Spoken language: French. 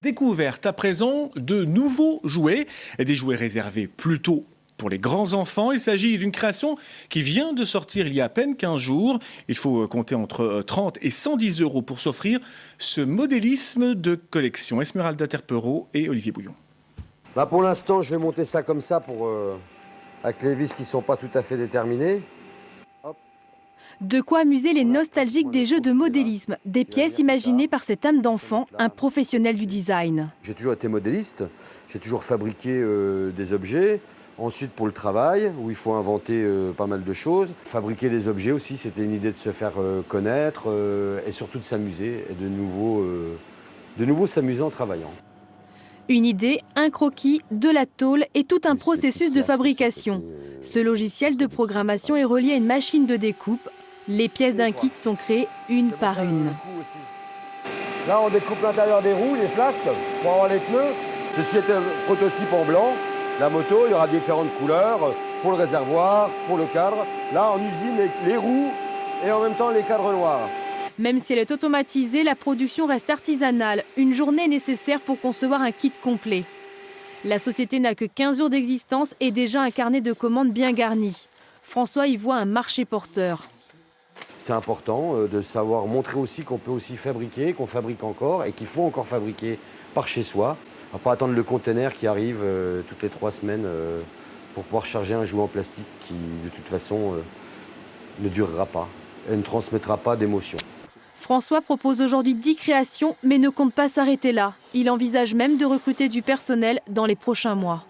Découverte à présent de nouveaux jouets, des jouets réservés plutôt pour les grands enfants. Il s'agit d'une création qui vient de sortir il y a à peine 15 jours. Il faut compter entre 30 et 110 € pour s'offrir ce modélisme de collection. Esmeralda Terpereau et Olivier Bouillon. Là, pour l'instant, je vais monter ça comme ça avec les vis qui ne sont pas tout à fait déterminées. De quoi amuser les nostalgiques des jeux de modélisme, des pièces imaginées par cette âme d'enfant, un professionnel du design. J'ai toujours été modéliste, j'ai toujours fabriqué des objets. Ensuite, pour le travail, où il faut inventer pas mal de choses. Fabriquer des objets aussi, c'était une idée de se faire connaître et surtout de s'amuser et de nouveau s'amuser en travaillant. Une idée, un croquis, de la tôle et tout un processus de fabrication. Ce logiciel de programmation est relié à une machine de découpe. Les pièces d'un kit sont créées une par une. Là, on découpe l'intérieur des roues, les flasques, pour avoir les pneus. Ceci est un prototype en blanc. La moto, il y aura différentes couleurs pour le réservoir, pour le cadre. Là, en usine, les roues et en même temps les cadres noirs. Même si elle est automatisée, la production reste artisanale. Une journée est nécessaire pour concevoir un kit complet. La société n'a que 15 jours d'existence et déjà un carnet de commandes bien garni. François y voit un marché porteur. C'est important de savoir montrer aussi qu'on peut aussi fabriquer, qu'on fabrique encore et qu'il faut encore fabriquer par chez soi. On ne va pas attendre le conteneur qui arrive toutes les 3 semaines pour pouvoir charger un jouet en plastique qui, de toute façon, ne durera pas et ne transmettra pas d'émotion. François propose aujourd'hui 10 créations, mais ne compte pas s'arrêter là. Il envisage même de recruter du personnel dans les prochains mois.